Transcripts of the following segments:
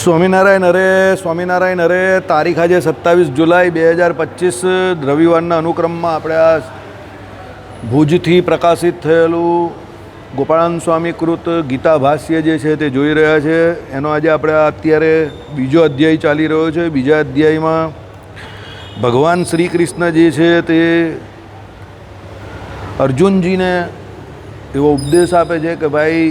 સ્વામિનારાયણ હરે તારીખ આજે 27 જુલાઈ 2025 રવિવારના અનુક્રમમાં આપણે આ ભુજથી પ્રકાશિત થયેલું ગોપાળાનંદ સ્વામી કૃત ગીતા ભાષ્ય જે છે તે જોઈ રહ્યા છે. એનો આજે આપણે અત્યારે બીજો અધ્યાય ચાલી રહ્યો છે. બીજા અધ્યાયમાં ભગવાન શ્રી કૃષ્ણ જે છે તે અર્જુનજીને એવો ઉપદેશ આપે છે કે ભાઈ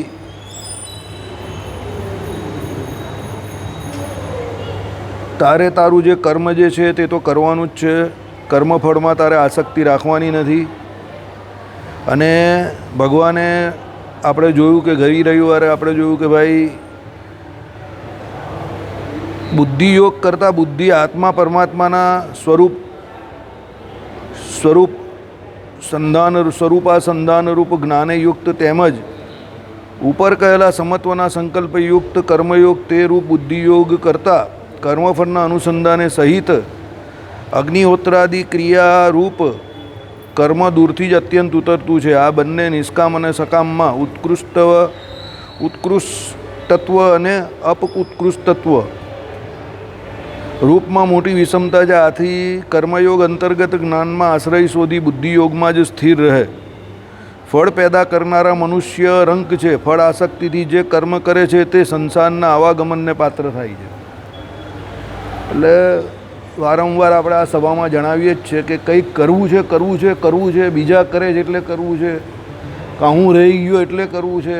તારે તારું જે કર્મ જે છે તે તો કરવાનું જ છે. કર્મફળમાં તારે આસક્તિ રાખવાની નથી. અને ભગવાને આપણે જોયું કે ગઈ રવિવારે આપણે જોયું કે ભાઈ બુદ્ધિયોગ કરતાં બુદ્ધિ આત્મા પરમાત્માના સ્વરૂપાસંધાનરૂપ જ્ઞાનયુક્ત તેમજ ઉપર કહેલા સમત્વના સંકલ્પયુક્ત કર્મયોગ તે રૂપ બુદ્ધિયોગ કરતાં કર્મફળના અનુસંધાને સહિત અગ્નિહોત્રાદિ ક્રિયારૂપ કર્મ દૂરથી જ અત્યંત ઉતરતું છે. આ બંને નિષ્કામ અને સકામમાં ઉત્કૃષ્ટત્વ અને અપઉત્કૃષ્ટત્વ રૂપમાં મોટી વિષમતા છે. આથી કર્મયોગ અંતર્ગત જ્ઞાનમાં આશ્રય શોધી બુદ્ધિયોગમાં જ સ્થિર રહે. ફળ પેદા કરનારા મનુષ્ય રંક છે. ફળ આસક્તિથી જે કર્મ કરે છે તે સંસારના આવાગમનને પાત્ર થાય છે. એટલે વારંવાર આપણે આ સભામાં જણાવીએ જ છે કે કંઈક કરવું છે, બીજા કરે છે એટલે કરવું છે, કાં હું રહી ગયો એટલે કરવું છે,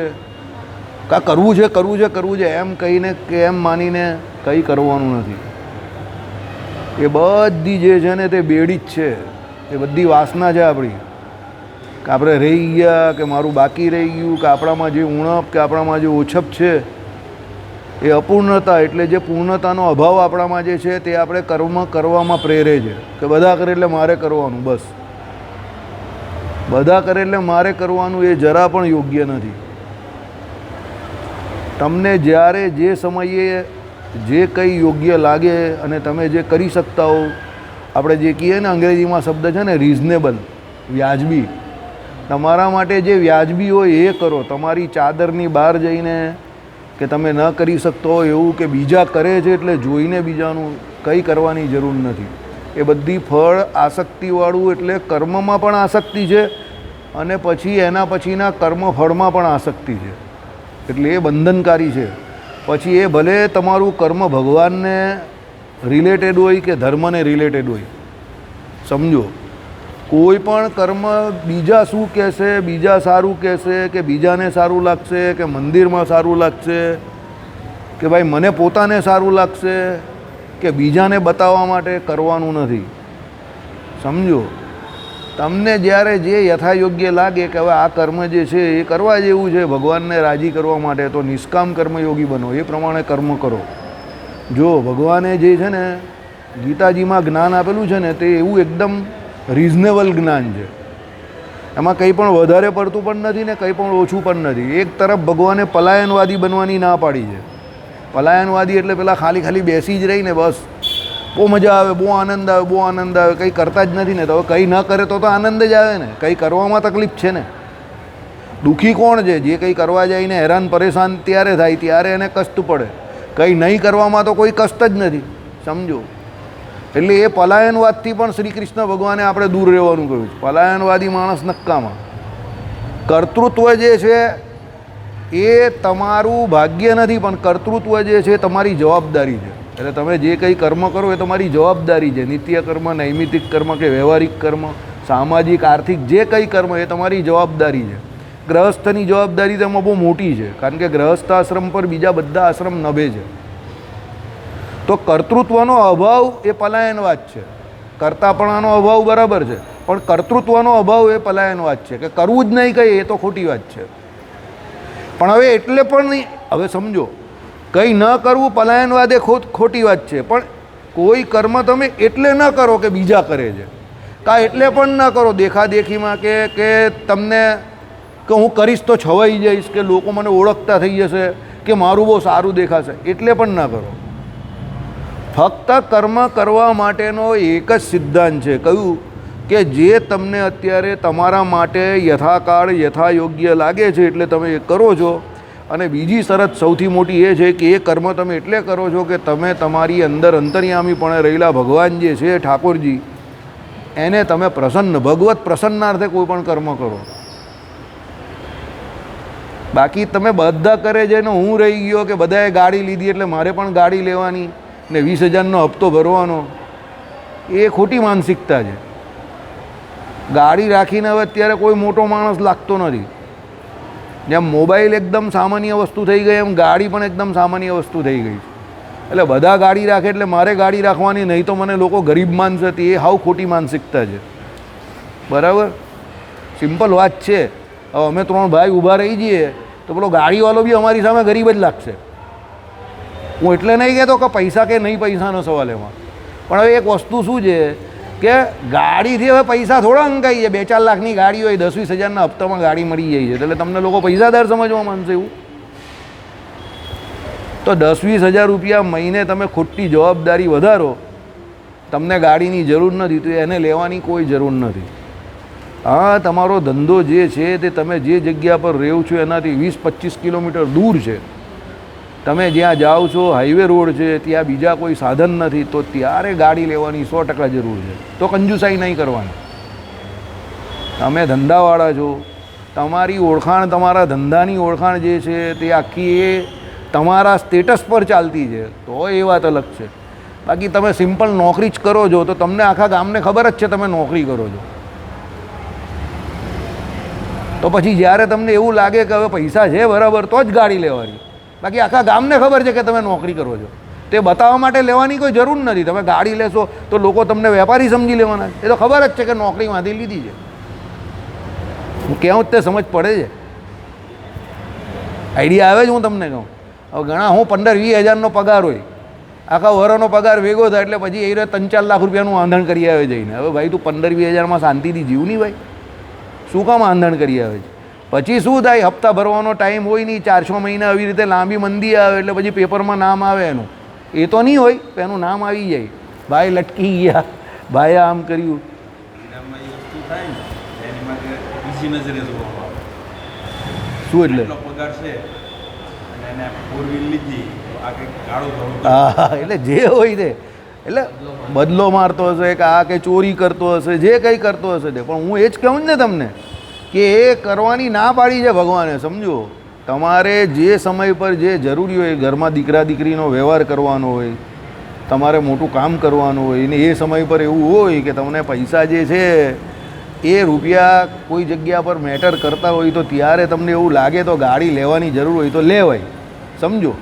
કાં કરવું છે એમ કહીને કે એમ માનીને કંઈ કરવાનું નથી. એ બધી જે છે ને તે બેડી જ છે. એ બધી વાસના છે આપણી કે આપણે રહી ગયા, કે મારું બાકી રહી ગયું, કે આપણામાં જે ઉણપ કે આપણામાં જે ઓછપ છે એ અપૂર્ણતા, એટલે જે પૂર્ણતાનો અભાવ આપણામાં જે છે તે આપણે કર્મ કરવામાં પ્રેરે છે કે બધા કરે એટલે મારે કરવાનું. બસ બધા કરે એટલે મારે કરવાનું એ જરા પણ યોગ્ય નથી. તમને જ્યારે જે સમયે જે કંઈ યોગ્ય લાગે અને તમે જે કરી શકતા હો, આપણે જે કહીએ ને અંગ્રેજીમાં શબ્દ છે ને રિઝનેબલ, વ્યાજબી, તમારા માટે જે વ્યાજબી હોય એ કરો. તમારી ચાદરની બહાર જઈને કે તમે ન કરી શકતો હોય એવું કે બીજા કરે છે એટલે જોઈને બીજાનું કંઈ કરવાની જરૂર નથી. એ બધી ફળ આસક્તિવાળું, એટલે કર્મમાં પણ આસક્તિ છે અને પછી એના પછીના કર્મફળમાં પણ આસક્તિ છે. એટલે એ બંધનકારી છે. પછી એ ભલે તમારું કર્મ ભગવાનને રિલેટેડ હોય કે ધર્મને રિલેટેડ હોય, સમજો. કોઈ પણ કર્મ બીજા શું કહેશે, બીજા સારું કહેશે, કે બીજાને સારું લાગશે, કે મંદિરમાં સારું લાગશે, કે ભાઈ મને પોતાને સારું લાગશે, કે બીજાને બતાવવા માટે કરવાનું નથી. સમજો. તમને જ્યારે જે યથાયોગ્ય લાગે કે હવે આ કર્મ જે છે એ કરવા જેવું છે ભગવાનને રાજી કરવા માટે, તો નિષ્કામ કર્મયોગી બનો. એ પ્રમાણે કર્મ કરો. જો ભગવાને જે છે ને ગીતાજીમાં જ્ઞાન આપેલું છે ને તે એવું એકદમ રિઝનેબલ જ્ઞાન છે. એમાં કંઈ પણ વધારે પડતું પણ નથી ને કંઈ પણ ઓછું પણ નથી. એક તરફ ભગવાને પલાયનવાદી બનવાની ના પાડી છે. પલાયનવાદી એટલે પેલા ખાલી બેસી જ રહીને બસ બહુ મજા આવે, બહુ આનંદ આવે, કંઈ કરતા જ નથી ને. તો હવે કંઈ ન કરે તો આનંદ જ આવે ને. કંઈ કરવામાં તકલીફ છે ને. દુઃખી કોણ છે? જે કંઈ કરવા જઈને હેરાન પરેશાન ત્યારે થાય, ત્યારે એને કષ્ટ પડે. કંઈ નહીં કરવામાં તો કોઈ કષ્ટ જ નથી. સમજો. એટલે એ પલાયનવાદથી પણ શ્રી કૃષ્ણ ભગવાને આપણે દૂર રહેવાનું કહ્યું છે. પલાયનવાદી માણસ નક્કામાં. કર્તૃત્વ જે છે એ તમારું ભાગ્ય નથી, પણ કર્તૃત્વ જે છે તમારી જવાબદારી છે. એટલે તમે જે કંઈ કર્મ કરો એ તમારી જવાબદારી છે. નિત્ય કર્મ, નૈમિતિક કર્મ કે વ્યવહારિક કર્મ, સામાજિક આર્થિક જે કંઈ કર્મ એ તમારી જવાબદારી છે. ગ્રહસ્થની જવાબદારી તેમાં બહુ મોટી છે, કારણ કે ગ્રહસ્થ આશ્રમ પર બીજા બધા આશ્રમ નભે છે. તો કર્તૃત્વનો અભાવ એ પલાયનવાદ છે. કર્તાપણાનો અભાવ બરાબર છે, પણ કર્તૃત્વનો અભાવ એ પલાયનવાદ છે. કે કરવું જ નહીં કંઈ, એ તો ખોટી વાત છે. પણ હવે એટલે પણ નહીં, હવે સમજો, કંઈ ન કરવું પલાયનવાદ એ ખોટી વાત છે. પણ કોઈ કર્મ તમે એટલે ન કરો કે બીજા કરે છે, કાં એટલે પણ ન કરો દેખાદેખીમાં કે તમને કે હું કરીશ તો છવાઈ જઈશ, કે લોકો મને ઓળખતા થઈ જશે, કે મારું બહુ સારું દેખાશે, એટલે પણ ન કરો. ફક્ત કર્મ કરવા માટેનો એક જ સિદ્ધાંત છે. કયું? કે જે તમને અત્યારે તમારા માટે યથાકાળ યથાયોગ્ય લાગે છે એટલે તમે એ કરો છો. અને બીજી શરત સૌથી મોટી એ છે કે એ કર્મ તમે એટલે કરો છો કે તમે તમારી અંદર અંતર્યામીપણે રહેલા ભગવાન જે છે ઠાકોરજી એને તમે પ્રસન્ન ભગવત પ્રસન્નાર્થે કોઈ પણ કર્મ કરો. બાકી તમે બધા કરે છે ને હું રહી ગયો કે બધાએ ગાડી લીધી એટલે મારે પણ ગાડી લેવાની ને 20,000નો હપ્તો ભરવાનો, એ ખોટી માનસિકતા છે. ગાડી રાખીને હવે અત્યારે કોઈ મોટો માણસ લાગતો નથી. જેમ મોબાઈલ એકદમ સામાન્ય વસ્તુ થઈ ગઈ એમ ગાડી પણ એકદમ સામાન્ય વસ્તુ થઈ ગઈ. એટલે બધા ગાડી રાખે એટલે મારે ગાડી રાખવાની, નહીં તો મને લોકો ગરીબ માનશે. એ હાવ ખોટી માનસિકતા છે. બરાબર, સિમ્પલ વાત છે. હવે અમે 3 ભાઈ ઊભા રહી જઈએ તો પેલો ગાડીવાળો બી અમારી સામે ગરીબ જ લાગશે. હું એટલે નહીં કહેતો કે પૈસા કે નહીં પૈસાનો સવાલ એમાં, પણ હવે એક વસ્તુ શું છે કે ગાડીથી હવે પૈસા થોડા અંકાઈ છે. 2-4 લાખની ગાડી હોય, 10-20 હજારના હપ્તામાં ગાડી મળી જાય છે, એટલે તમને લોકો પૈસાદાર સમજવા માંગશે એવું? તો 10-20 હજાર રૂપિયા મહિને તમે ખોટી જવાબદારી વધારો, તમને ગાડીની જરૂર નથી તો એને લેવાની કોઈ જરૂર નથી. હા, તમારો ધંધો જે છે તે તમે જે જગ્યા પર રહો છો એનાથી 20-25 કિલોમીટર દૂર છે, તમે જ્યાં જાઓ છો હાઈવે રોડ છે, ત્યાં બીજા કોઈ સાધન નથી, તો ત્યારે ગાડી લેવાની 100% જરૂર છે. તો કંજુસાઈ નહીં કરવાની. તમે ધંધાવાળા છો, તમારી ઓળખાણ, તમારા ધંધાની ઓળખાણ જે છે તે આખી એ તમારા સ્ટેટસ પર ચાલતી છે, તો એ વાત અલગ છે. બાકી તમે સિમ્પલ નોકરી જ કરો છો તો તમને આખા ગામને ખબર જ છે તમે નોકરી કરો છો. તો પછી જ્યારે તમને એવું લાગે કે હવે પૈસા છે બરાબર તો જ ગાડી લેવાની, બાકી આખા ગામને ખબર છે કે તમે નોકરી કરો છો, તે બતાવવા માટે લેવાની કોઈ જરૂર નથી. તમે ગાડી લેશો તો લોકો તમને વેપારી સમજી લેવાના, એ તો ખબર જ છે કે નોકરીમાંથી લીધી છે. હું કહું તે સમજ પડે છે, આઈડિયા આવે છે. હું તમને કહું, હવે ઘણા હું 15-20 હજારનો પગાર હોય, આખા વરોનો પગાર ભેગો થાય એટલે પછી એ 3-4 લાખ રૂપિયાનું આંધણ કરી આવે જઈને. હવે ભાઈ તું 15-20 હજારમાં શાંતિથી જીવ નહીં ભાઈ, શું કામ આંધણ કરી આવે છે? પછી શું થાય, હપ્તા ભરવાનો ટાઈમ હોય નહીં, 4-6 મહિના આવી રીતે લાંબી મંદી આવે એટલે પછી પેપરમાં નામ આવે એનું. એ તો નહીં હોય, એનું નામ આવી જાય, ભાઈ લટકી ગયા, ભાઈ આમ કર્યું. શું એટલે? હા, એટલે જે હોય તે, એટલે બદલો મારતો હશે કે આ કે ચોરી કરતો હશે, જે કંઈ કરતો હશે તે, પણ હું એ જ કહું ને તમને કે એ કરવાની ના પાડી છે ભગવાને. સમજો, તમારે જે સમય પર જે જરૂરી હોય, ઘરમાં દીકરા દીકરીનો વ્યવહાર કરવાનો હોય, તમારે મોટું કામ કરવાનું હોય ને એ સમય પર એવું હોય કે તમને પૈસા જે છે એ રૂપિયા કોઈ જગ્યા પર મેટર કરતા હોય, તો ત્યારે તમને એવું લાગે તો ગાડી લેવાની જરૂર હોય તો લેવાય. સમજો,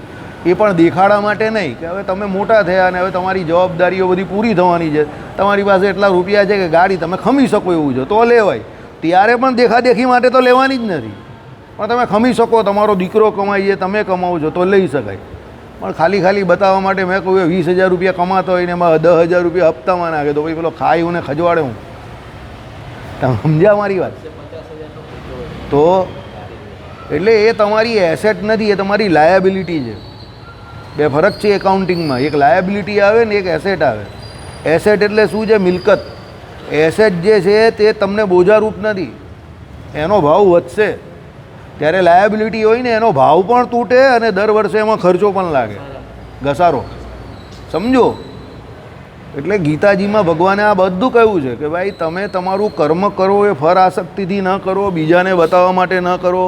એ પણ દેખાડા માટે નહીં કે હવે તમે મોટા થયા અને હવે તમારી જવાબદારીઓ બધી પૂરી થવાની છે, તમારી પાસે એટલા રૂપિયા છે કે ગાડી તમે ખમી શકો એવું છે તો લેવાય. ત્યારે પણ દેખાદેખી માટે તો લેવાની જ નથી, પણ તમે ખમી શકો, તમારો દીકરો કમાય છે, તમે કમાવો છો તો લઈ શકાય. પણ ખાલી ખાલી બતાવવા માટે મેં કહ્યું 20,000 રૂપિયા કમાતો હોય ને એમાં 10,000 રૂપિયા હપ્તામાં નાખે તો ભાઈ પેલો ખાય હું ને ખજવાડે હું. તમે સમજ્યા મારી વાત? તો એટલે એ તમારી એસેટ નથી, એ તમારી લાયબિલિટી છે. બે ફરક છે એકાઉન્ટિંગમાં, એક લાયબિલિટી આવે ને એક એસેટ આવે. એસેટ એટલે શું છે? મિલકત. એસેટ જે છે તે તમને બોજારૂપ નથી, એનો ભાવ વધશે. ત્યારે લાયબિલિટી હોય ને એનો ભાવ પણ તૂટે અને દર વર્ષે એમાં ખર્ચો પણ લાગે, ઘસારો. સમજો, એટલે ગીતાજીમાં ભગવાને આ બધું કહ્યું છે કે ભાઈ તમે તમારું કર્મ કરો એ ફર આસક્તિથી ન કરો, બીજાને બતાવવા માટે ન કરો.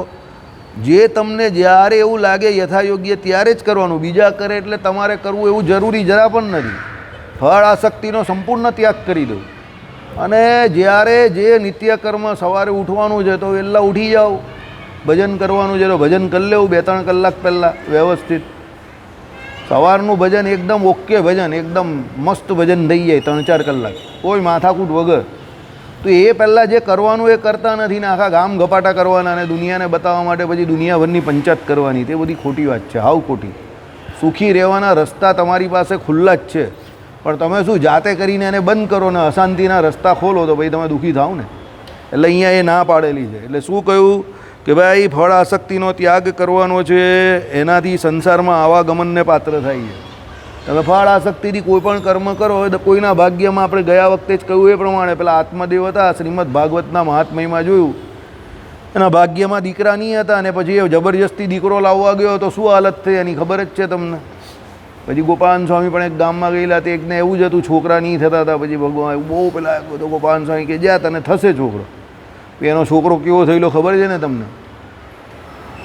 જે તમને જ્યારે એવું લાગે યથાયોગ્ય ત્યારે જ કરવાનું, બીજા કરે એટલે તમારે કરવું એવું જરૂરી જરા પણ નથી. ફળ આસક્તિનો સંપૂર્ણ ત્યાગ કરી દો. અને જ્યારે જે નિત્યકર્મ સવારે ઉઠવાનું છે તો વહેલા ઉઠી જાઓ, ભજન કરવાનું છે તો ભજન કરી લેવું 2-3 કલાક પહેલાં વ્યવસ્થિત. સવારનું ભજન એકદમ ઓકે ભજન, એકદમ મસ્ત ભજન થઈ જાય 3-4 કલાક, કોઈ માથાકૂટ વગર. તો એ પહેલાં જે કરવાનું એ કરતા નથી ને આખા ગામ ગપાટા કરવાના અને દુનિયાને બતાવવા માટે પછી દુનિયાભરની પંચાયત કરવાની, તે બધી ખોટી વાત છે, હાવ ખોટી. સુખી રહેવાના રસ્તા તમારી પાસે ખુલ્લા જ છે, પણ તમે શું જાતે કરીને એને બંધ કરો ને અશાંતિના રસ્તા ખોલો તો ભાઈ તમે દુઃખી થાવ ને. એટલે અહીંયા એ ના પાડેલી છે. એટલે શું કહ્યું કે ભાઈ ફળ આસક્તિનો ત્યાગ કરવાનો છે, એનાથી સંસારમાં આવાગમનને પાત્ર થાય છે. તમે ફળ આસક્તિથી કોઈ પણ કર્મ કરો, કોઈના ભાગ્યમાં આપણે ગયા વખતે જ કહ્યું એ પ્રમાણે પેલા આત્મદેવ હતા, શ્રીમદ ભાગવતના મહાત્મ્યમાં જોયું એના ભાગ્યમાં દીકરા નહીં હતા અને પછી એ જબરજસ્તી દીકરો લાવવા ગયો તો શું હાલત થઈ એની ખબર જ છે તમને. પછી ગોપાલ સ્વામી પણ એક ગામમાં ગયેલા, તે એકને એવું જ હતું, છોકરા નહીં થતા હતા. પછી ભગવાન બહુ પેલા તો ગોપાલ સ્વામી કે જ્યાં તને થશે છોકરો. એનો છોકરો કેવો થયેલો ખબર છે ને તમને?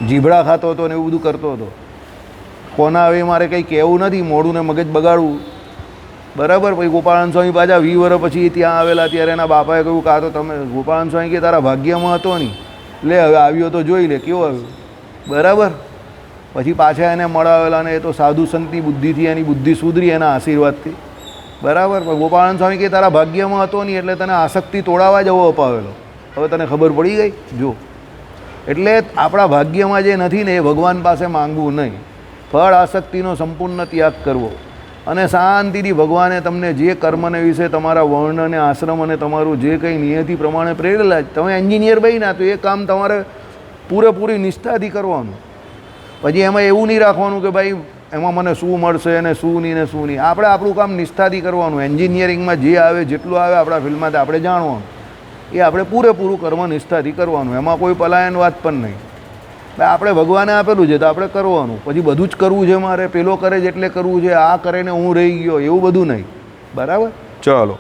જીભડા ખાતો હતો ને એવું બધું કરતો હતો. કોના હવે મારે કંઈ કહેવું નથી, મોડું ને મગજ બગાડવું, બરાબર. પછી ગોપાલ સ્વામી પાછા 20 વર્ષ પછી ત્યાં આવેલા, ત્યારે એના બાપાએ કહ્યું કે આ તો તમે, ગોપાલ સ્વામી કે તારા ભાગ્યમાં હતો નહીં, લે હવે આવ્યો તો જોઈ લે કેવો આવ્યો, બરાબર. પછી પાછા એને મળાવેલા ને એ તો સાધુ સંતની બુદ્ધિથી એની બુદ્ધિ સુધરી એના આશીર્વાદથી, બરાબર. પણ ગોપાલ સ્વામી કે તારા ભાગ્યમાં હતો નહીં એટલે તને આસક્તિ તોડાવવા જવો અપાવેલો. હવે તને ખબર પડી ગઈ? જો એટલે આપણા ભાગ્યમાં જે નથી ને એ ભગવાન પાસે માંગવું નહીં, ફળ આસક્તિનો સંપૂર્ણ ત્યાગ કરવો અને શાંતિથી ભગવાને તમને જે કર્મને વિશે તમારા વર્ણ અને આશ્રમ અને તમારું જે કંઈ નિયતિ પ્રમાણે પ્રેરેલા, તમે એન્જિનિયર બન્યા તો એ કામ તમારે પૂરેપૂરી નિષ્ઠાથી કરવાનું. પછી એમાં એવું નહીં રાખવાનું કે ભાઈ એમાં મને શું મળશે અને શું નહીં ને શું નહીં. આપણે આપણું કામ નિષ્ઠાથી કરવાનું. એન્જિનિયરિંગમાં જે આવે જેટલું આવે આપણા ફિલ્ડમાં આપણે જાણવાનું, એ આપણે પૂરેપૂરું કર્મ નિષ્ઠાથી કરવાનું. એમાં કોઈ પલાયન વાત પણ નહીં. આપણે ભગવાને આપેલું છે તો આપણે કરવાનું. પછી બધું જ કરવું છે મારે, પેલો કરે છે એટલે કરવું છે, આ કરે ને હું રહી ગયો, એવું બધું નહીં, બરાબર. ચાલો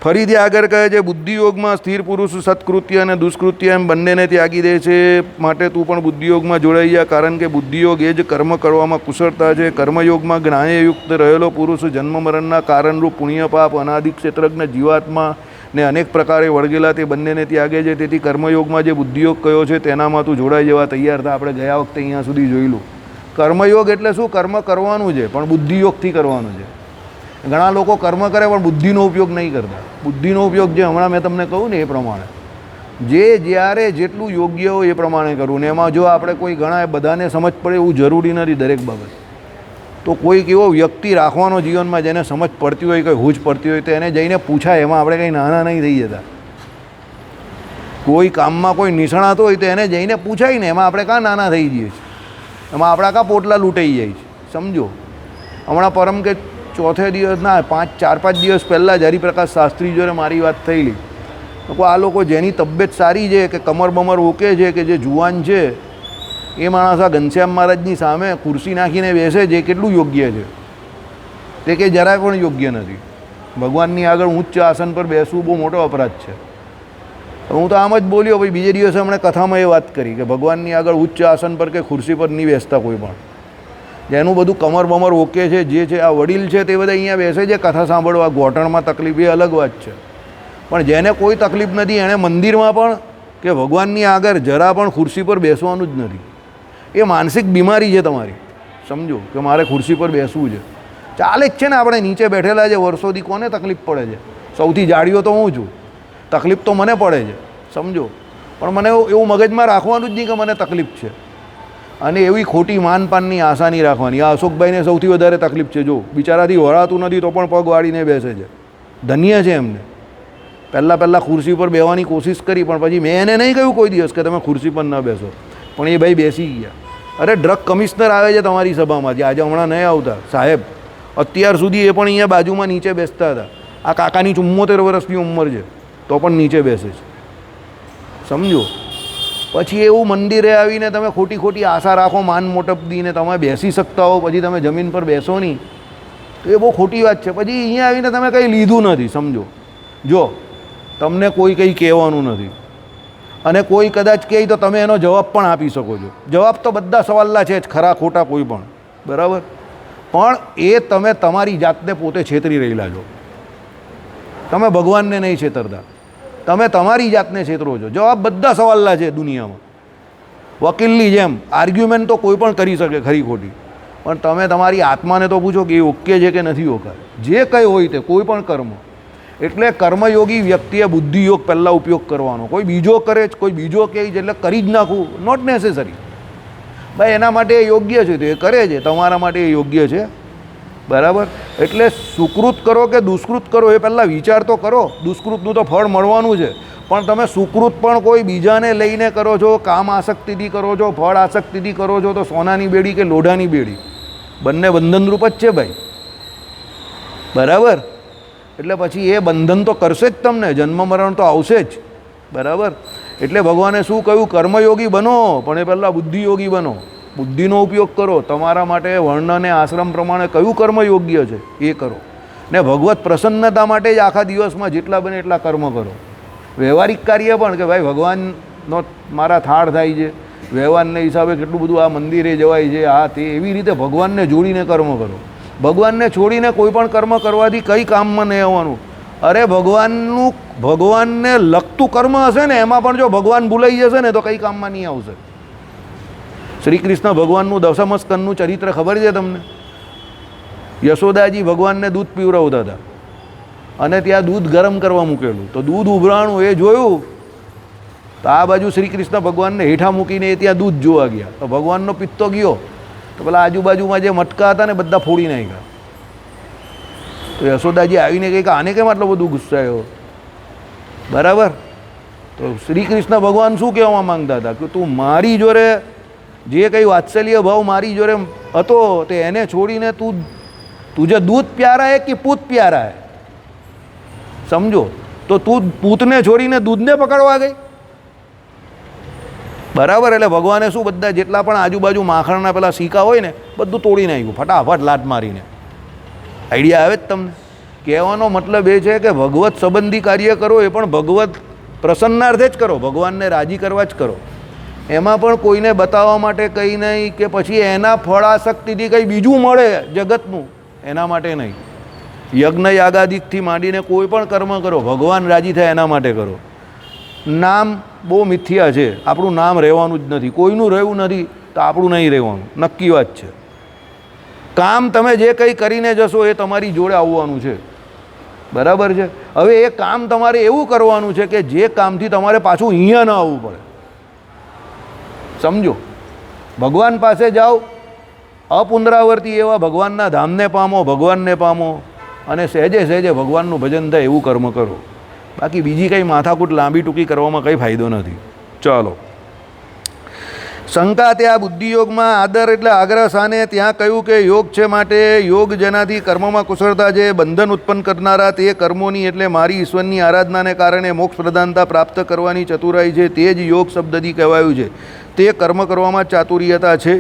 ફરીથી આગળ કહે છે, બુદ્ધિયોગમાં સ્થિર પુરુષ સત્કૃત્ય અને દુષ્કૃત્ય એમ બંનેને ત્યાગી દે છે. માટે તું પણ બુદ્ધિયોગમાં જોડાઈ જા, કારણ કે બુદ્ધિયોગ એ જ કર્મ કરવામાં કુશળતા છે. કર્મયોગમાં જ્ઞાનયુક્ત રહેલો પુરુષ જન્મ મરણના કારણરૂપ પુણ્ય પાપ અનાદિ ક્ષેત્રજ્ઞ જીવાત્મા ને અનેક પ્રકારે વળગેલા તે બંનેને ત્યાગે છે. તેથી કર્મયોગમાં જે બુદ્ધિયોગ કયો છે તેનામાં તું જોડાઈ જવા તૈયાર થા. આપણે ગયા વખતે અહીંયા સુધી જોયેલું કર્મયોગ એટલે શું? કર્મ કરવાનું છે પણ બુદ્ધિયોગથી કરવાનું છે. ઘણા લોકો કર્મ કરે પણ બુદ્ધિનો ઉપયોગ નહીં કરતા. બુદ્ધિનો ઉપયોગ જે હમણાં મેં તમને કહું ને એ પ્રમાણે, જે જ્યારે જેટલું યોગ્ય હોય એ પ્રમાણે કરવું. ને એમાં જો આપણે કોઈ ઘણા બધાને સમજ પડે એવું જરૂરી નથી દરેક બાબત. તો કોઈક એવો વ્યક્તિ રાખવાનો જીવનમાં જેને સમજ પડતી હોય, કંઈ હૂજ પડતી હોય તો એને જઈને પૂછાય. એમાં આપણે કંઈ નાના નહીં થઈ જતા. કોઈ કામમાં કોઈ નિષ્ણાત હોય તો એને જઈને પૂછાય ને, એમાં આપણે કાં નાના થઈ જઈએ છીએ, એમાં આપણા કાં પોટલા લૂંટાઈ જાય છે. સમજો, હમણાં પરમ કે ચોથે દિવસ ના 4-5 દિવસ પહેલાં જ હરિપ્રકાશ શાસ્ત્રી જોડે મારી વાત થયેલી. તો આ લોકો જેની તબિયત સારી છે, કે કમર બમર ઓકે છે, કે જે જુવાન છે, એ માણસ આ ઘનશ્યામ મહારાજની સામે ખુરશી નાખીને બેસે છે, કેટલું યોગ્ય છે? તે કે જરાય પણ યોગ્ય નથી. ભગવાનની આગળ ઉચ્ચ આસન પર બેસવું બહુ મોટો અપરાધ છે. હું તો આમ જ બોલ્યો. ભાઈ બીજે દિવસે હમણાં કથામાં એ વાત કરી કે ભગવાનની આગળ ઉચ્ચ આસન પર કે ખુરશી પર નહીં બેસતા કોઈ પણ. જેનું બધું કમર બમર ઓકે છે, જે છે આ વડીલ છે તે બધા અહીંયા બેસે છે કથા સાંભળવા. ઘોટણમાં તકલીફ એ અલગ વાત છે, પણ જેને કોઈ તકલીફ નથી એણે મંદિરમાં પણ કે ભગવાનની આગળ જરા પણ ખુરશી પર બેસવાનું જ નથી. એ માનસિક બીમારી છે તમારી. સમજો કે મારે ખુરશી પર બેસવું છે. ચાલે જ છે ને, આપણે નીચે બેઠેલા છે વર્ષોથી, કોને તકલીફ પડે છે? સૌથી જાડીઓ તો હું છું, તકલીફ તો મને પડે છે. સમજો, પણ મને એવું મગજમાં રાખવાનું જ નહીં કે મને તકલીફ છે. અને એવી ખોટી માનપાનની આશા નહીં રાખવાની. આ અશોકભાઈને સૌથી વધારે તકલીફ છે. જો બિચારાથી વળાતું નથી તો પણ પગ વાળીને બેસે છે. ધન્ય છે એમને. પહેલાં ખુરશી પર બેસવાની કોશિશ કરી, પણ પછી મેં એને નહીં કહ્યું કોઈ દિવસ કે તમે ખુરશી પર ન બેસો, પણ એ ભાઈ બેસી ગયા. અરે ડ્રગ કમિશનર આવે છે તમારી સભામાં, જે આજે હમણાં નહીં આવતા સાહેબ, અત્યાર સુધી એ પણ અહીંયા બાજુમાં નીચે બેસતા હતા. આ કાકાની 74 વર્ષની ઉંમર છે તો પણ નીચે બેસે છે. સમજો, પછી એવું મંદિરે આવીને તમે ખોટી આશા રાખો, માન મોટપ દઈને તમે બેસી શકતા હો, પછી તમે જમીન પર બેસો નહીં, તો એ બહુ ખોટી વાત છે. પછી અહીંયા આવીને તમે કંઈ લીધું નથી. સમજો, જો તમને કોઈ કંઈ કહેવાનું નથી અને કોઈ કદાચ કહે તો તમે એનો જવાબ પણ આપી શકો છો. જવાબ તો બધા સવાલના છે જ, ખરા ખોટા કોઈ પણ, બરાબર. પણ એ તમે તમારી જાતને પોતે છેતરી રહેલા છો. તમે ભગવાનને નહીં છેતરતા, તમે તમારી જાતને છેતરો છો. જવાબ બધા સવાલના છે દુનિયામાં. વકીલની જેમ આર્ગ્યુમેન્ટ તો કોઈ પણ કરી શકે ખરી ખોટી, પણ તમે તમારી આત્માને તો પૂછો કે એ ઓકે છે કે નથી ઓકે. જે કંઈ હોય તે કોઈ પણ કર્મ. એટલે કર્મયોગી વ્યક્તિએ બુદ્ધિયોગ પહેલાં ઉપયોગ કરવાનો. કોઈ બીજો કરે છે, કોઈ બીજો કહે છે એટલે કરી જ નાખવું, નોટ નેસેસરી. ભાઈ એના માટે એ યોગ્ય છે તો એ કરે છે, તમારા માટે એ યોગ્ય છે, બરાબર. એટલે સુકૃત કરો કે દુષ્કૃત કરો એ પહેલાં વિચાર તો કરો. દુષ્કૃતનું તો ફળ મળવાનું છે, પણ તમે સુકૃત પણ કોઈ બીજાને લઈને કરો છો, કામ આસક્તિથી કરો છો, ફળ આસક્તિથી કરો છો, તો સોનાની બેડી કે લોઢાની બેડી બંને બંધનરૂપ જ છે ભાઈ, બરાબર. એટલે પછી એ બંધન તો કરશે જ તમને, જન્મ મરણ તો આવશે જ, બરાબર. એટલે ભગવાને શું કહ્યું? કર્મયોગી બનો, પણ એ પહેલાં બુદ્ધિયોગી બનો. બુદ્ધિનો ઉપયોગ કરો. તમારા માટે વર્ણ અને આશ્રમ પ્રમાણે કયું કર્મ યોગ્ય છે એ કરો. ને ભગવત પ્રસન્નતા માટે જ આખા દિવસમાં જેટલા બને એટલા કર્મ કરો. વ્યવહારિક કાર્ય પણ કે ભાઈ ભગવાનનો મારા થાળ થાય છે, વ્યવહારને હિસાબે કેટલું બધું આ મંદિરે જવાય છે, આ તે, એવી રીતે ભગવાનને જોડીને કર્મ કરો. ભગવાનને છોડીને કોઈ પણ કર્મ કરવાથી કંઈ કામમાં નહીં આવવાનું. અરે ભગવાનને લગતું કર્મ હશે ને એમાં પણ જો ભગવાન ભૂલાઈ જશે ને તો કંઈ કામમાં નહીં આવશે. શ્રી કૃષ્ણ ભગવાનનું દશમ સ્કંદનું ચરિત્ર ખબર છે તમને? યશોદાજી ભગવાનને દૂધ પીવડાવતા હતા અને ત્યાં દૂધ ગરમ કરવા મૂકેલું, તો દૂધ ઉભરાણું એ જોયું તો આ બાજુ શ્રી કૃષ્ણ ભગવાનને હેઠા મૂકીને એ ત્યાં દૂધ જોવા ગયા, તો ભગવાનનો પિત્તો ગયો, તો પેલા આજુબાજુમાં જે મટકા હતા ને બધા ફોડી નાખ્યા. તો યશોદાજી આવીને કહી કે આને કેમ આટલો બધો ગુસ્સાયો? બરાબર. તો શ્રી કૃષ્ણ ભગવાન શું કહેવા માંગતા હતા કે તું મારી જોડે જે કંઈ વાત્સલ્ય ભાવ મારી જોડે હતો તે એને છોડીને તુજે દૂધ પ્યારા હે કે પૂત પ્યારા હે? સમજો, તો તું પૂતને છોડીને દૂધને પકડવા ગઈ. બરાબર. એટલે ભગવાને શું બધા જેટલા પણ આજુબાજુ માખણના પેલા સિક્કા હોય ને બધું તોડી નાખ્યું ફટાફટ લાત મારીને. આઈડિયા આવે જ તમને? કહેવાનો મતલબ એ છે કે ભગવત સંબંધી કાર્ય કરો એ પણ ભગવત પ્રસન્નાર્થે જ કરો, ભગવાનને રાજી કરવા જ કરો. એમાં પણ કોઈને બતાવવા માટે કંઈ નહીં કે પછી એના ફળાશક્તિથી કંઈ બીજું મળે જગતનું એના માટે નહીં. યજ્ઞ યાગાદિકથી માંડીને કોઈ પણ કર્મ કરો ભગવાન રાજી થાય એના માટે કરો. નામ બહુ મિથ્યા છે, આપણું નામ રહેવાનું જ નથી, કોઈનું રહેવું નથી તો આપણું નહીં રહેવાનું, નક્કી વાત છે. કામ તમે જે કંઈ કરીને જશો એ તમારી જોડે આવવાનું છે. બરાબર છે. હવે એ કામ તમારે એવું કરવાનું છે કે જે કામથી તમારે પાછું અહીંયા ન આવવું પડે. સમજો, ભગવાન પાસે જાઓ, અપુનરાવર્તી એવા ભગવાનના ધામને પામો, ભગવાનને પામો અને સહેજે સહેજે ભગવાનનું ભજન થાય એવું કર્મ કરો. બાકી બીજી કંઈ માથાકૂટ લાંબી ટૂંકી કરવામાં કંઈ ફાયદો નથી. ચાલો. શંકા ત્યાં બુદ્ધિયોગમાં આદર એટલે આગ્રહ સાને ત્યાં કહ્યું કે યોગ છે માટે યોગ જેનાથી કર્મમાં કુશળતા છે, બંધન ઉત્પન્ન કરનારા તે કર્મોની એટલે મારી ઈશ્વરની આરાધનાને કારણે મોક્ષ પ્રધાનતા પ્રાપ્ત કરવાની ચતુરાઈ છે તે જ યોગ શબ્દથી કહેવાયું છે. તે કર્મ કરવામાં ચાતુર્યતા છે.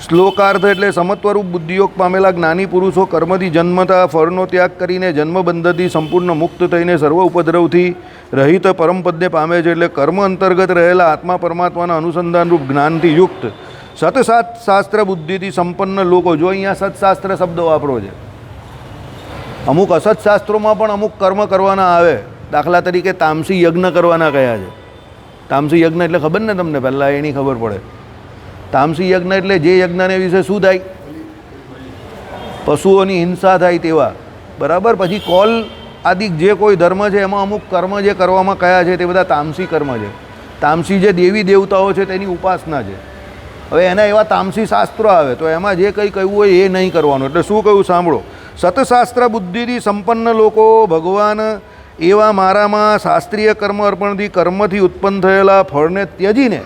શ્લોકાર્થ એટલે સમત્વરૂપ બુદ્ધિયોગ પામેલા જ્ઞાની પુરુષો કર્મથી જન્મતા ફળનો ત્યાગ કરીને જન્મબંધથી સંપૂર્ણ મુક્ત થઈને સર્વ ઉપદ્રવથી રહિત પરમપદને પામે છે. એટલે કર્મ અંતર્ગત રહેલા આત્મા પરમાત્માના અનુસંધાનરૂપ જ્ઞાનથી યુક્ત સતશાસ્ત્ર બુદ્ધિથી સંપન્ન લોકો. જો અહીંયા સત્શાસ્ત્ર શબ્દ વાપરો છે, અમુક અસત્શાસ્ત્રોમાં પણ અમુક કર્મ કરવાના આવે. દાખલા તરીકે તામસી યજ્ઞ કરવાના કયા છે. તામસી યજ્ઞ એટલે ખબર ને તમને? પહેલાં એની ખબર પડે. તામસી યજ્ઞ એટલે જે યજ્ઞને વિશે શું થાય? પશુઓની હિંસા થાય તેવા. બરાબર. પછી કોલ આદિ જે કોઈ ધર્મ છે એમાં અમુક કર્મ જે કરવામાં કયા છે તે બધા તામસી કર્મ છે. તામસી જે દેવી દેવતાઓ છે તેની ઉપાસના છે. હવે એના એવા તામસી શાસ્ત્રો આવે તો એમાં જે કંઈ કહ્યું હોય એ નહીં કરવાનું. એટલે શું કહ્યું સાંભળો. સતશાસ્ત્ર બુદ્ધિથી સંપન્ન લોકો ભગવાન એવા મારામાં શાસ્ત્રીય કર્મ અર્પણથી કર્મથી ઉત્પન્ન થયેલા ફળને ત્યજીને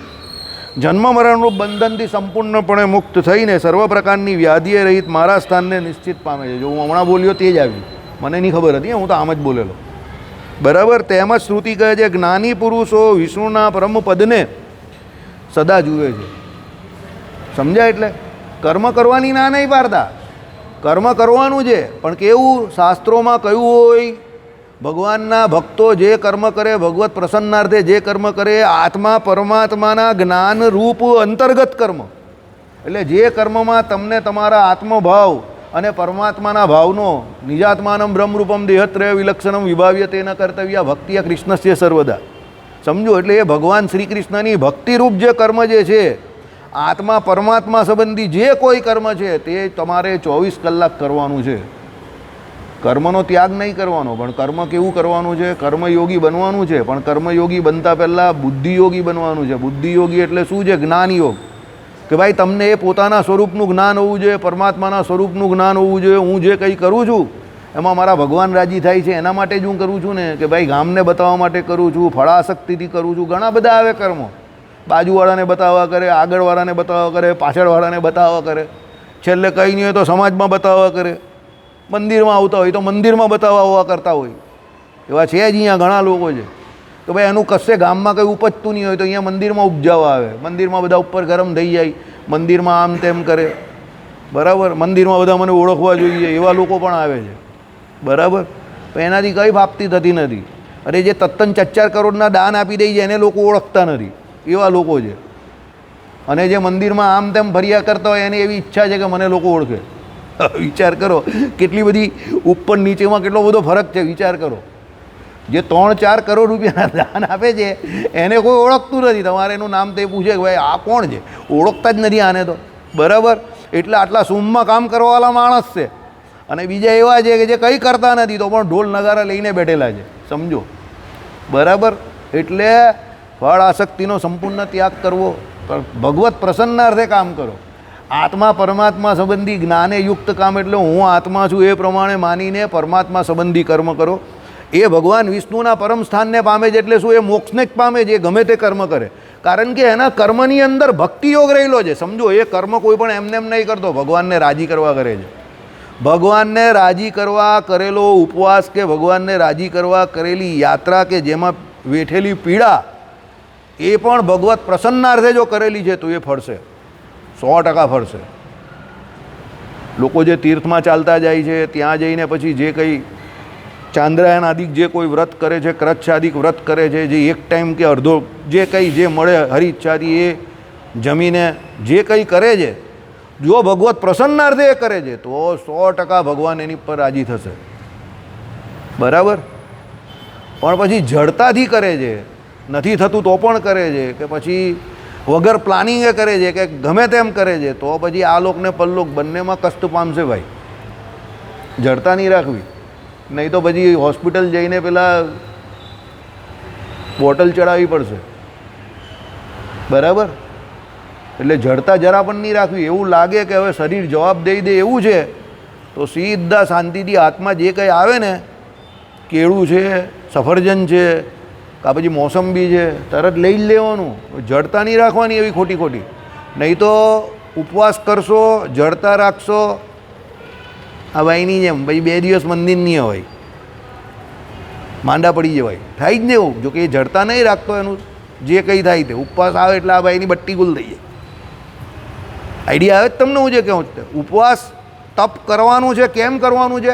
જન્મ મરણરૂપ બંધનથી સંપૂર્ણપણે મુક્ત થઈને સર્વ પ્રકારની વ્યાધિએ રહિત મારા સ્થાનને નિશ્ચિત પામે છે. જો હું હમણાં બોલ્યો તે જ આવ્યું, મને નહીં ખબર હતી, હું તો આમ જ બોલેલો. બરાબર. તેમજ શ્રુતિ કહે છે જ્ઞાની પુરુષો વિષ્ણુના પરમપદને સદા જુએ છે. સમજાય? એટલે કર્મ કરવાની ના નહીં પાડતા, કર્મ કરવાનું છે, પણ કેવું શાસ્ત્રોમાં કયું હોય? ભગવાનના ભક્તો જે કર્મ કરે, ભગવત પ્રસન્નાર્થે જે કર્મ કરે, આત્મા પરમાત્માના જ્ઞાન રૂપ અંતર્ગત કર્મ. એટલે જે કર્મમાં તમને તમારા આત્મભાવ અને પરમાત્માના ભાવનો નિજાત્માનમ બ્રહ્મરૂપમ દેહત્રય વિલક્ષણમ વિભાવ્યતે ન કર્તવ્ય ભક્તિય કૃષ્ણસ્ય સર્વદા. સમજો, એટલે એ ભગવાન શ્રી કૃષ્ણની ભક્તિરૂપ જે કર્મ જે છે, આત્મા પરમાત્મા સંબંધી જે કોઈ કર્મ છે તે તમારે 24 કલાક કરવાનું છે. કર્મનો ત્યાગ નહીં કરવાનો, પણ કર્મ કેવું કરવાનું છે? કર્મયોગી બનવાનું છે, પણ કર્મયોગી બનતા પહેલાં બુદ્ધિયોગી બનવાનું છે. બુદ્ધિયોગી એટલે શું છે? જ્ઞાનયોગ. કે ભાઈ તમને એ પોતાના સ્વરૂપનું જ્ઞાન હોવું જોઈએ, પરમાત્માના સ્વરૂપનું જ્ઞાન હોવું જોઈએ. હું જે કંઈ કરું છું એમાં મારા ભગવાન રાજી થાય છે એના માટે જ હું કરું છું ને, કે ભાઈ ગામને બતાવવા માટે કરું છું, ફળાશક્તિથી કરું છું. ઘણા બધા આવે કર્મો, બાજુવાળાને બતાવવા કરે, આગળવાળાને બતાવવા કરે, પાછળવાળાને બતાવવા કરે, છેલ્લે કંઈ નહીં હોય તો સમાજમાં બતાવવા કરે, મંદિરમાં આવતા હોય તો મંદિરમાં બતાવવા કરતા હોય. એવા છે જ અહીંયા ઘણા લોકો છે. તો ભાઈ એનું કશે ગામમાં કંઈ ઉપજતું નહીં હોય તો અહીંયા મંદિરમાં ઉપજાવા આવે, મંદિરમાં બધા ઉપર ગરમ થઈ જાય, મંદિરમાં આમ તેમ કરે, બરાબર. મંદિરમાં બધા મને ઓળખવા જોઈએ એવા લોકો પણ આવે છે, બરાબર. તો એનાથી કંઈ પ્રાપ્તિ થતી નથી. અરે જે તત્તન 4 કરોડના દાન આપી દઈ છે એને લોકો ઓળખતા નથી, એવા લોકો છે. અને જે મંદિરમાં આમ તેમ ફર્યા કરતા હોય એની એવી ઈચ્છા છે કે મને લોકો ઓળખે. વિચાર કરો કેટલી બધી ઉપર નીચેમાં કેટલો બધો ફરક છે, વિચાર કરો. જે 3-4 કરોડ રૂપિયાના દાન આપે છે એને કોઈ ઓળખતું નથી. તમારે એનું નામ તે પૂછે કે ભાઈ આ કોણ છે, ઓળખતા જ નથી આને તો, બરાબર. એટલે આટલા સૂમમાં કામ કરવાવાળા માણસ છે. અને બીજા એવા છે કે જે કંઈ કરતા નથી તો પણ ઢોલ નગારા લઈને બેઠેલા છે, સમજો, બરાબર. એટલે ફળ આસક્તિનો સંપૂર્ણ ત્યાગ કરવો, ભગવત પ્રસન્નાર્થે કામ કરો. આત્મા પરમાત્મા સંબંધી જ્ઞાને યુક્ત કામ એટલે હું આત્મા છું એ પ્રમાણે માનીને પરમાત્મા સંબંધી કર્મ કરો. એ ભગવાન વિષ્ણુના પરમ સ્થાનને પામે છે. એટલે શું? એ મોક્ષને જ પામે છે, ગમે તે કર્મ કરે. કારણ કે એના કર્મની અંદર ભક્તિ યોગ રહેલો છે, સમજો. એ કર્મ કોઈ પણ એમને એમ નહીં કરતો, ભગવાનને રાજી કરવા કરે છે. ભગવાનને રાજી કરવા કરેલો ઉપવાસ કે ભગવાનને રાજી કરવા કરેલી યાત્રા કે જેમાં વેઠેલી પીડા એ પણ ભગવત પ્રસન્નાર્થે જો કરેલી છે તો એ ફળશે, 100% ફળશે. લોકો જે તીર્થમાં ચાલતા જાય છે ત્યાં જઈને પછી જે કંઈ ચાંદ્રાયન આદિક જે કોઈ વ્રત કરે છે, કચ્છ આદિક વ્રત કરે છે, જે એક ટાઈમ કે અડધો જે કંઈ જે મળે હરી ઈચ્છાથી એ જમીને જે કંઈ કરે છે, જો ભગવત પ્રસન્નાર્થે એ કરે છે તો 100% ભગવાન એની પર રાજી થશે, બરાબર. પણ પછી જડતાથી કરે છે, નથી થતું તો પણ કરે છે, કે પછી વગર પ્લાનિંગે કરે છે, કે ગમે તેમ કરે છે, તો પછી આ લોકને પરલોક બંનેમાં કષ્ટ પામશે ભાઈ. જડતા નહીં રાખવી, નહીં તો પછી હોસ્પિટલ જઈને પેલા બોટલ ચડાવવી પડશે, બરાબર. એટલે જડતા જરા પણ નહીં રાખવી. એવું લાગે કે હવે શરીર જવાબ દઈ દે એવું છે તો સીધા શાંતિથી હાથમાં જે કંઈ આવે ને, કેળું છે, સફરજન છે, કાં પછી મોસંબી છે, તરત લઈ જ લેવાનું. જડતા નહીં રાખવાની એવી ખોટી ખોટી. નહીં તો ઉપવાસ કરશો, જડતા રાખશો, આ ભાઈની જેમ ભાઈ 2 દિવસ મંદિર નહીં હોય, માંડા પડી જવાય, થાય જ ને એવું. જો કે એ જડતા નહીં રાખતો એનું જે કંઈ થાય તે ઉપવાસ આવે એટલે આ ભાઈની બટ્ટી ગુલ થઈ જાય. આઈડિયા આવે જ તમને હું જે કહું છું. ઉપવાસ તપ કરવાનું છે. કેમ કરવાનું છે?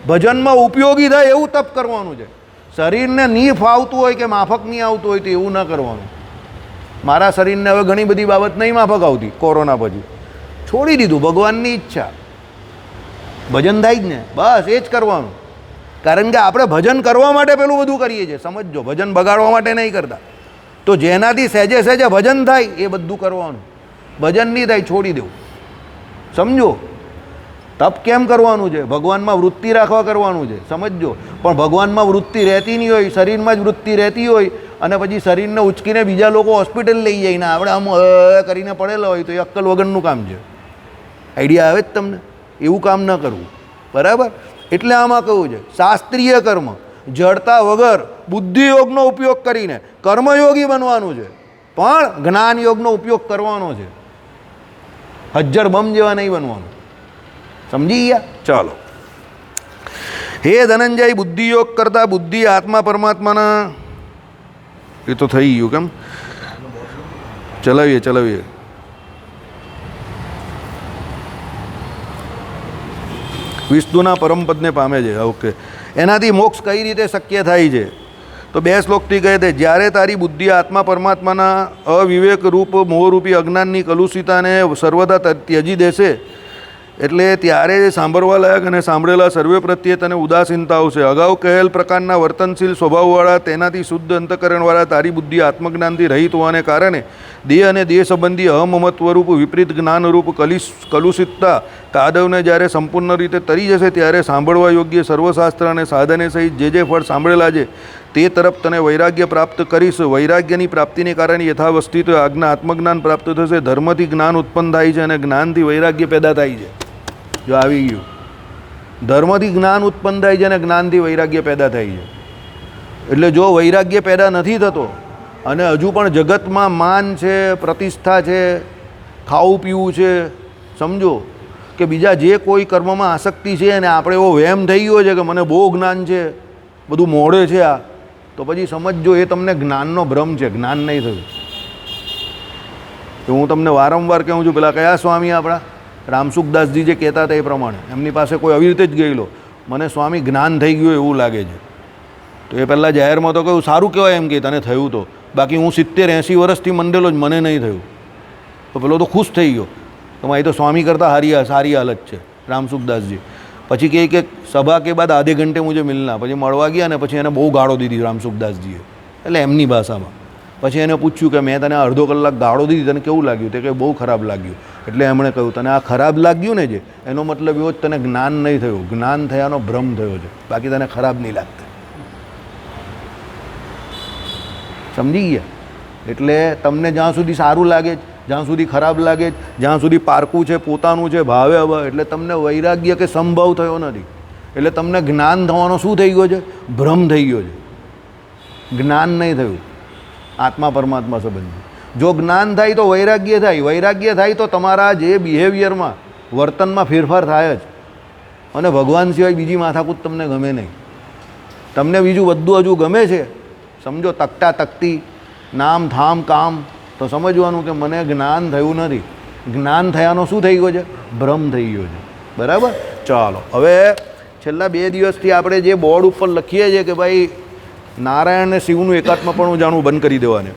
ભજનમાં ઉપયોગી થાય એવું તપ કરવાનું છે. શરીરને નહીં ફાવતું હોય કે માફક નહીં આવતું હોય તો એવું ન કરવાનું. મારા શરીરને હવે ઘણી બધી બાબત નહીં માફક આવતી કોરોના પછી, છોડી દીધું, ભગવાનની ઈચ્છા. ભજન થાય જ ને, બસ એ જ કરવાનું. કારણ કે આપણે ભજન કરવા માટે પેલું બધું કરીએ છીએ, સમજજો. ભજન બગાડવા માટે નહીં કરતા. તો જેનાથી સહેજે સહેજે ભજન થાય એ બધું કરવાનું. ભજન નહીં થાય છોડી દેવું, સમજો. તપ કેમ કરવાનું છે? ભગવાનમાં વૃત્તિ રાખવા કરવાનું છે, સમજજો. પણ ભગવાનમાં વૃત્તિ રહેતી નહીં હોય, શરીરમાં જ વૃત્તિ રહેતી હોય અને પછી શરીરને ઉચકીને બીજા લોકો હોસ્પિટલ લઈ જાય ને આપણે આમ કરીને પડેલા હોય તો એ અક્કલ વગરનું કામ છે. આઈડિયા આવે જ તમને? એવું કામ ન કરવું, બરાબર. એટલે આમાં કહું છે શાસ્ત્રીય કર્મ જડતા વગર બુદ્ધિયોગનો ઉપયોગ કરીને કર્મયોગી બનવાનું છે, પણ જ્ઞાન યોગનો ઉપયોગ કરવાનો છે. હજ્જર બમ જેવા નહીં બનવાનું, સમજી ગયા? ચાલો. હે ધનંજય, બુદ્ધિયોગ કરતા બુદ્ધિ આત્મા પરમાત્માના, એ તો થઈ ગયું. કેમ? ચલાવીએ. વિષ્ણુના પરમપદને પામે છે. ઓકે. એનાથી મોક્ષ કઈ રીતે શક્ય થાય છે? તો 2 શ્લોકથી કહે છે, જ્યારે તારી બુદ્ધિ આત્મા પરમાત્માના અવિવેક રૂપ મોહરૂપી અજ્ઞાનની કલુષિતાને સર્વદા ત્યજી દેશે, એટલે ત્યારે સાંભળવા લાયક અને સાંભળેલા સર્વે પ્રત્યે તને ઉદાસીનતા આવશે. અગાઉ કહેલ પ્રકારના વર્તનશીલ સ્વભાવવાળા, તેનાથી શુદ્ધ અંતકરણવાળા તારી બુદ્ધિ આત્મજ્ઞાનથી રહિત હોવાને કારણે દેહ અને દેહ સંબંધી અહમમત્વરૂપ વિપરીત જ્ઞાનરૂપ કલુષિતતા કાદવને જ્યારે સંપૂર્ણ રીતે તરી જશે ત્યારે સાંભળવા યોગ્ય સર્વશાસ્ત્ર અને સાધને સહિત જે ફળ સાંભળેલા છે તે તરફ તને વૈરાગ્ય પ્રાપ્ત કરીશ. વૈરાગ્યની પ્રાપ્તિને કારણે યથાવસ્થિત આત્મજ્ઞાન પ્રાપ્ત થશે. ધર્મથી જ્ઞાન ઉત્પન્ન થાય છે અને જ્ઞાનથી વૈરાગ્ય પેદા થાય છે. જો આવી ગયું, ધર્મથી જ્ઞાન ઉત્પન્ન થાય છે અને જ્ઞાનથી વૈરાગ્ય પેદા થાય છે. એટલે જો વૈરાગ્ય પેદા નથી થતો અને હજુ પણ જગતમાં માન છે, પ્રતિષ્ઠા છે, ખાવું પીવું છે, સમજો, કે બીજા જે કોઈ કર્મમાં આસક્તિ છે અને આપણે એવો વહેમ થઈ ગયો છે કે મને બહુ જ્ઞાન છે, બધું મોડે છે, આ તો પછી સમજજો એ તમને જ્ઞાનનો ભ્રમ છે, જ્ઞાન નહીં થયું. તો હું તમને વારંવાર કહું છું, પેલા કયા સ્વામી આપણા રામસુખદાસજી જે કહેતા હતા એ પ્રમાણે, એમની પાસે કોઈ આવી રીતે જ ગયેલો, મને સ્વામી જ્ઞાન થઈ ગયું એવું લાગે છે. તો એ પહેલાં જાહેરમાં તો કહ્યું સારું કહેવાય એમ કે તને થયું તો, બાકી હું 70-80 વર્ષથી મંડેલો જ, મને નહીં થયું. તો પેલો તો ખુશ થઈ ગયો, તો મારી તો સ્વામી કરતાં સારી હાલત છે રામસુખદાસજી. પછી કહે કે સભા કે બાદ આધે ઘંટે મુझे મિલના, પછી મળવા ગયા ને પછી એને બહુ ગાળો દીધી રામસુખદાસજીએ, એટલે એમની ભાષામાં. પછી એને પૂછ્યું કે મેં તને અડધો કલાક ગાળો દીધી, તને કેવું લાગ્યું? તે કે બહુ ખરાબ લાગ્યું. એટલે એમણે કહ્યું તને આ ખરાબ લાગ્યું ને, જે એનો મતલબ એવો જ તને જ્ઞાન નહીં થયું, જ્ઞાન થયાનો ભ્રમ થયો છે, બાકી તને ખરાબ નહીં લાગતું. સમજી ગયા? એટલે તમને જ્યાં સુધી સારું લાગે, જ્યાં સુધી ખરાબ લાગે, જ્યાં સુધી પારકું છે, પોતાનું છે, ભાવે હવે, એટલે તમને વૈરાગ્ય કે સંભવ થયો નથી. એટલે તમને જ્ઞાન થવાનો શું થઈ ગયો છે? ભ્રમ થઈ ગયો છે, જ્ઞાન નહીં થયું આત્મા પરમાત્મા સંબંધી. જો જ્ઞાન થાય તો વૈરાગ્ય થાય, વૈરાગ્ય થાય તો તમારા જે બિહેવિયરમાં, વર્તનમાં ફેરફાર થાય જ. અને ભગવાન સિવાય બીજી માથાકૂટ તમને ગમે નહીં. તમને બીજું બધું હજુ ગમે છે, સમજો તકતા તકતી, નામ થામ કામ, તો સમજવાનું કે મને જ્ઞાન થયું નથી. જ્ઞાન થયાનો શું થઈ ગયો છે? ભ્રમ થઈ ગયો છે. બરાબર? ચાલો, હવે છેલ્લા 2 દિવસથી આપણે જે બોર્ડ ઉપર લખીએ છીએ કે ભાઈ નારાયણ અને શિવનું એકાત્મપણું જાણવું બંધ કરી દેવાને,